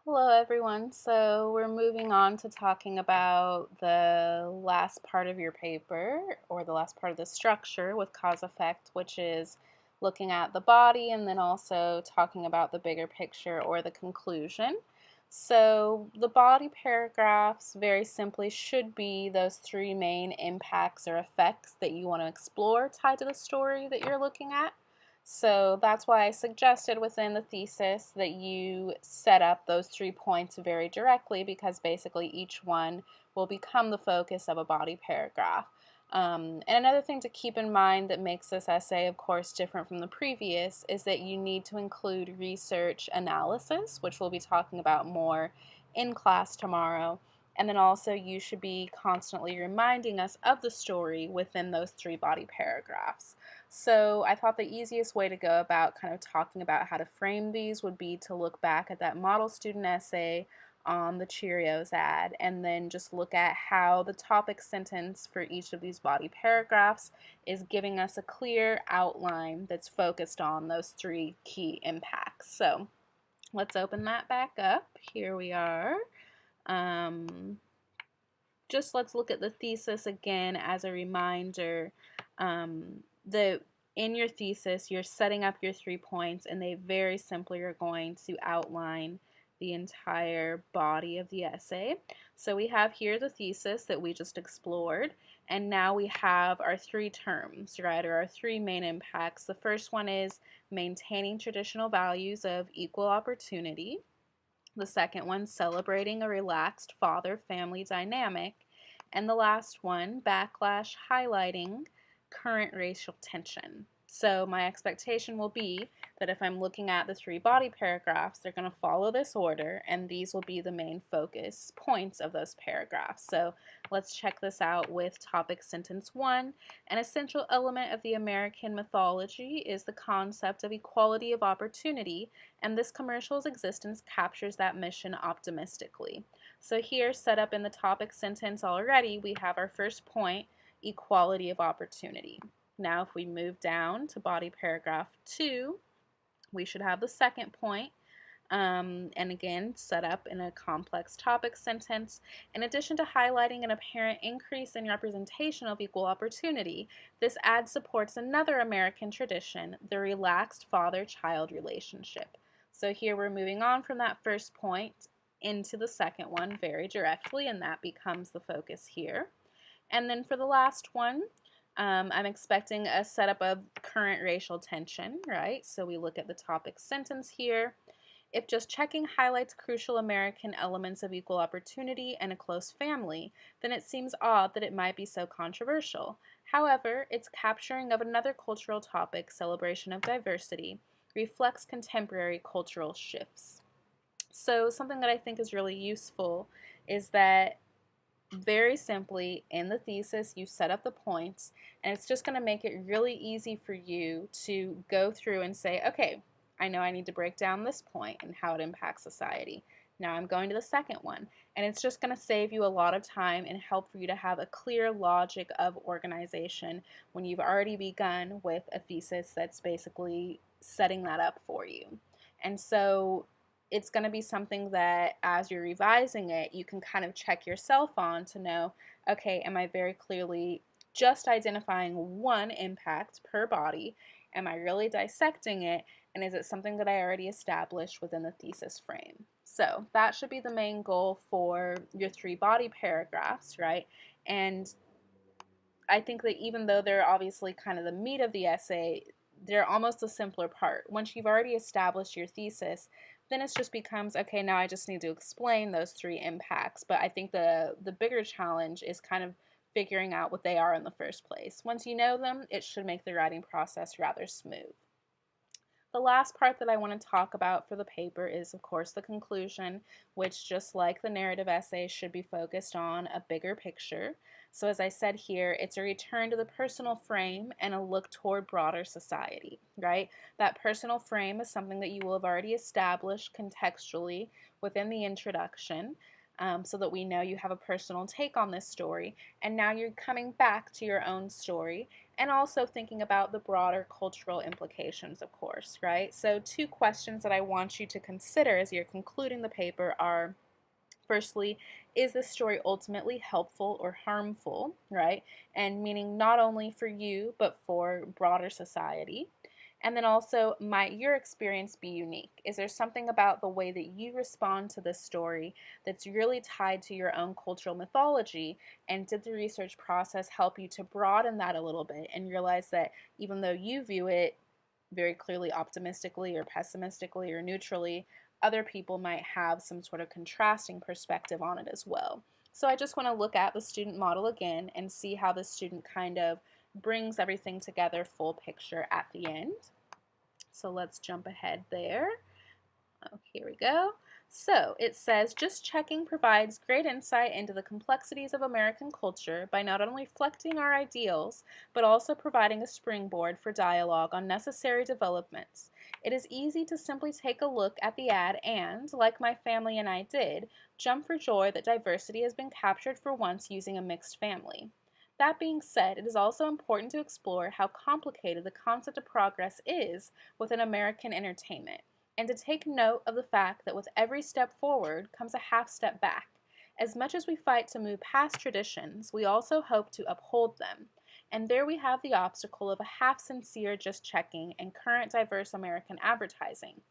Hello, everyone. So, we're moving on to talking about the last part of your paper or the last part of the structure with cause effect, which is looking at the body and then also talking about the bigger picture or the conclusion. So, the body paragraphs very simply should be those three main impacts or effects that you want to explore tied to the story that you're looking at. So that's why I suggested within the thesis that you set up those 3 points very directly, because basically each one will become the focus of a body paragraph. And another thing to keep in mind that makes this essay, of course, different from the previous is that you need to include research analysis, which we'll be talking about more in class tomorrow. And then also you should be constantly reminding us of the story within those three body paragraphs. So I thought the easiest way to go about kind of talking about how to frame these would be to look back at that model student essay on the Cheerios ad and then just look at how the topic sentence for each of these body paragraphs is giving us a clear outline that's focused on those three key impacts. So let's open that back up. Here we are. Just let's look at the thesis again as a reminder. The in your thesis, you're setting up your 3 points, and they very simply are going to outline the entire body of the essay. So we have here the thesis that we just explored, and now we have our three terms, right, or our three main impacts. The first one is maintaining traditional values of equal opportunity. The second one, celebrating a relaxed father-family dynamic. And the last one, backlash highlighting current racial tension. So my expectation will be that if I'm looking at the three body paragraphs, they're going to follow this order, and these will be the main focus points of those paragraphs. So let's check this out with topic sentence 1. An essential element of the American mythology is the concept of equality of opportunity, and this commercial's existence captures that mission optimistically. So here, set up in the topic sentence already, we have our first point, equality of opportunity. Now if we move down to body paragraph 2, we should have the second point, and again, set up in a complex topic sentence. In addition to highlighting an apparent increase in representation of equal opportunity, this ad supports another American tradition, the relaxed father-child relationship. So here we're moving on from that first point into the second one very directly, and that becomes the focus here. And then for the last one, I'm expecting a setup of current racial tension, right? So we look at the topic sentence here. If just checking highlights crucial American elements of equal opportunity and a close family, then it seems odd that it might be so controversial. However, its capturing of another cultural topic, celebration of diversity, reflects contemporary cultural shifts. So something that I think is really useful is that very simply in the thesis you set up the points, and it's just going to make it really easy for you to go through and say, okay, I know I need to break down this point and how it impacts society. Now I'm going to the second one, and it's just going to save you a lot of time and help for you to have a clear logic of organization when you've already begun with a thesis that's basically setting that up for you. And so it's going to be something that as you're revising it, you can kind of check yourself on to know, okay, am I very clearly just identifying one impact per body? Am I really dissecting it? And is it something that I already established within the thesis frame? So that should be the main goal for your three body paragraphs, right? And I think that even though they're obviously kind of the meat of the essay, they're almost the simpler part. Once you've already established your thesis, then it just becomes, okay, now I just need to explain those three impacts. But I think the bigger challenge is kind of figuring out what they are in the first place. Once you know them, it should make the writing process rather smooth. The last part that I want to talk about for the paper is, of course, the conclusion, which, just like the narrative essay, should be focused on a bigger picture. So as I said here, it's a return to the personal frame and a look toward broader society, right? That personal frame is something that you will have already established contextually within the introduction, so that we know you have a personal take on this story. And now you're coming back to your own story and also thinking about the broader cultural implications, of course, right? So, two questions that I want you to consider as you're concluding the paper are: firstly, is this story ultimately helpful or harmful, right? And meaning not only for you, but for broader society. And then also, might your experience be unique? Is there something about the way that you respond to this story that's really tied to your own cultural mythology? And did the research process help you to broaden that a little bit and realize that even though you view it very clearly optimistically or pessimistically or neutrally, other people might have some sort of contrasting perspective on it as well? So I just want to look at the student model again and see how the student kind of brings everything together full picture at the end. So let's jump ahead there. Oh, here we go. So it says, just checking provides great insight into the complexities of American culture by not only reflecting our ideals, but also providing a springboard for dialogue on necessary developments. It is easy to simply take a look at the ad and, like my family and I did, jump for joy that diversity has been captured for once using a mixed family. That being said, it is also important to explore how complicated the concept of progress is within American entertainment, and to take note of the fact that with every step forward comes a half step back. As much as we fight to move past traditions, we also hope to uphold them. And there we have the obstacle of a half sincere just checking and current diverse American advertising.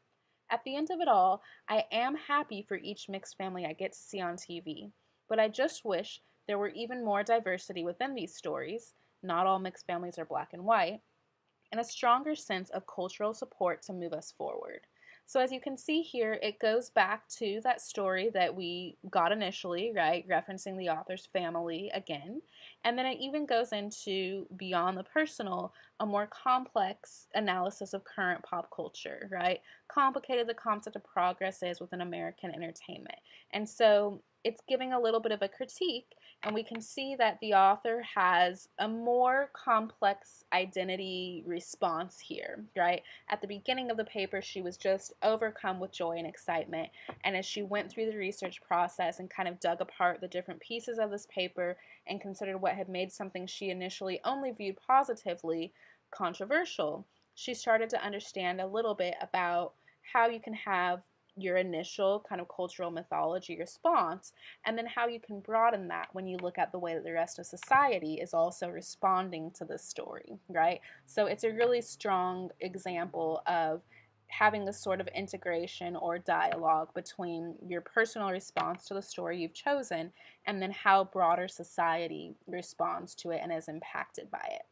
At the end of it all, I am happy for each mixed family I get to see on TV, but I just wish there were even more diversity within these stories. Not all mixed families are black and white, and a stronger sense of cultural support to move us forward. So, as you can see here, it goes back to that story that we got initially, right? Referencing the author's family again. And then it even goes into, beyond the personal, a more complex analysis of current pop culture, right? Complicated the concept of progress is within American entertainment. And so it's giving a little bit of a critique, and we can see that the author has a more complex identity response here, right? At the beginning of the paper, she was just overcome with joy and excitement. And as she went through the research process and kind of dug apart the different pieces of this paper and considered what had made something she initially only viewed positively controversial, she started to understand a little bit about how you can have your initial kind of cultural mythology response, and then how you can broaden that when you look at the way that the rest of society is also responding to this story, right? So it's a really strong example of having this sort of integration or dialogue between your personal response to the story you've chosen and then how broader society responds to it and is impacted by it.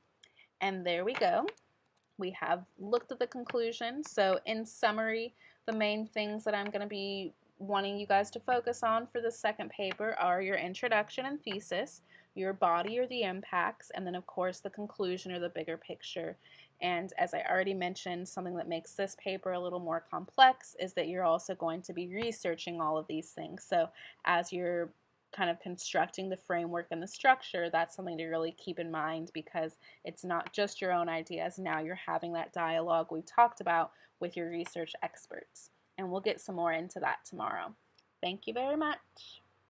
And there we go. We have looked at the conclusion. So in summary, the main things that I'm going to be wanting you guys to focus on for the second paper are your introduction and thesis, your body or the impacts, and then of course the conclusion or the bigger picture. And as I already mentioned, something that makes this paper a little more complex is that you're also going to be researching all of these things. So as you're kind of constructing the framework and the structure, that's something to really keep in mind, because it's not just your own ideas. Now you're having that dialogue we've talked about with your research experts. And we'll get some more into that tomorrow. Thank you very much.